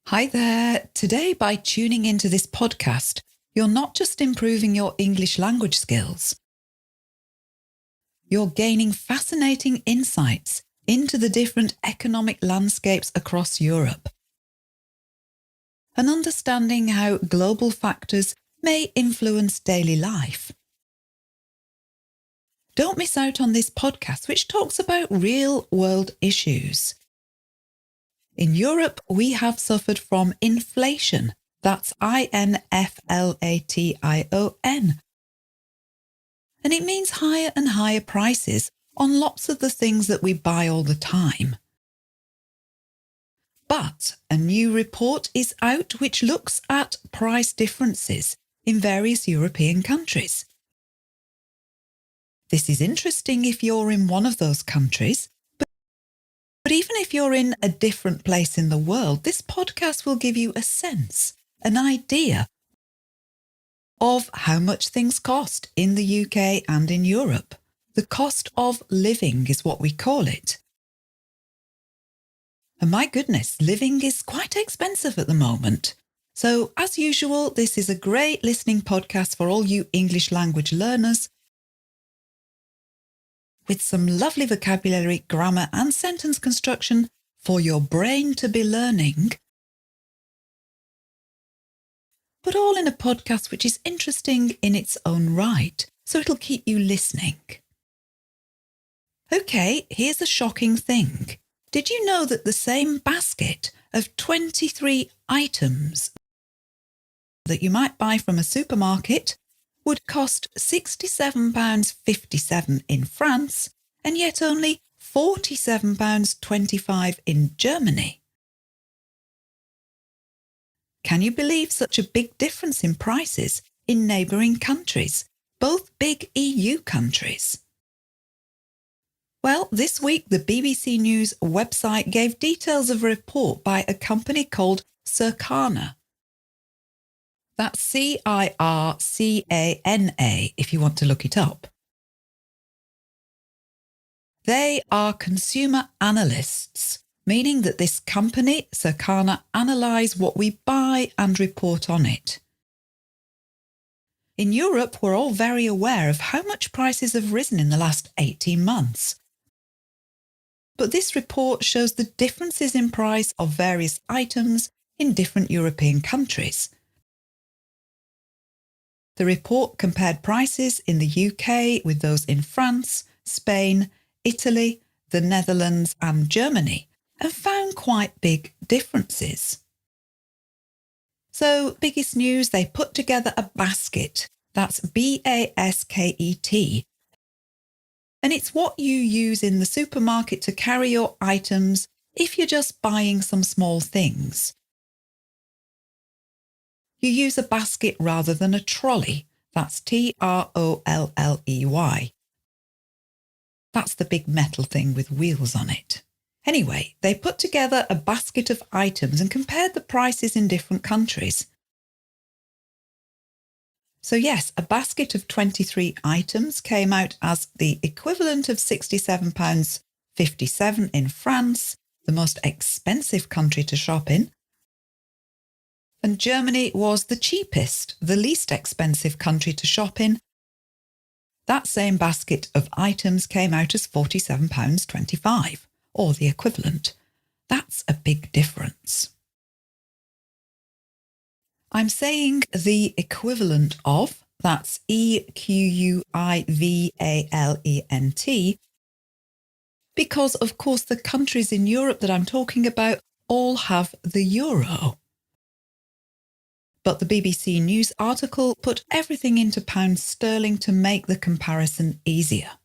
Hi there. Today, by tuning into this podcast, you're not just improving your English language skills. You're gaining fascinating insights into the different economic landscapes across Europe and understanding how global factors may influence daily life. Don't miss out on this podcast, which talks about real-world issues. In Europe, we have suffered from inflation. That's inflation. And it means higher and higher prices on lots of the things that we buy all the time. But a new report is out which looks at price differences in various European countries. This is interesting if you're in one of those countries. But even if you're in a different place in the world, this podcast will give you a sense, an idea of how much things cost in the UK and in Europe. The cost of living is what we call it. And my goodness, living is quite expensive at the moment. So as usual, this is a great listening podcast for all you English language learners, with some lovely vocabulary, grammar and sentence construction for your brain to be learning. But all in a podcast which is interesting in its own right, so it'll keep you listening. Okay, here's a shocking thing. Did you know that the same basket of 23 items that you might buy from a supermarket would cost £67.57 in France and yet only £47.25 in Germany? Can you believe such a big difference in prices in neighbouring countries, both big EU countries? Well, this week the BBC News website gave details of a report by a company called Circana. That's Circana if you want to look it up. They are consumer analysts, meaning that this company, Circana, analyse what we buy and report on it. In Europe, we're all very aware of how much prices have risen in the last 18 months. But this report shows the differences in price of various items in different European countries. The report compared prices in the UK with those in France, Spain, Italy, the Netherlands and Germany, and found quite big differences. So, biggest news, they put together a basket, that's BASKET, and it's what you use in the supermarket to carry your items if you're just buying some small things. You use a basket rather than a trolley. That's TROLLEY. That's the big metal thing with wheels on it. Anyway, they put together a basket of items and compared the prices in different countries. So yes, a basket of 23 items came out as the equivalent of £67.57 in France, the most expensive country to shop in. And Germany was the cheapest, the least expensive country to shop in. That same basket of items came out as £47.25, or the equivalent. That's a big difference. I'm saying the equivalent of, that's EQUIVALENT, because of course the countries in Europe that I'm talking about all have the euro. But the BBC News article put everything into pounds sterling to make the comparison easier.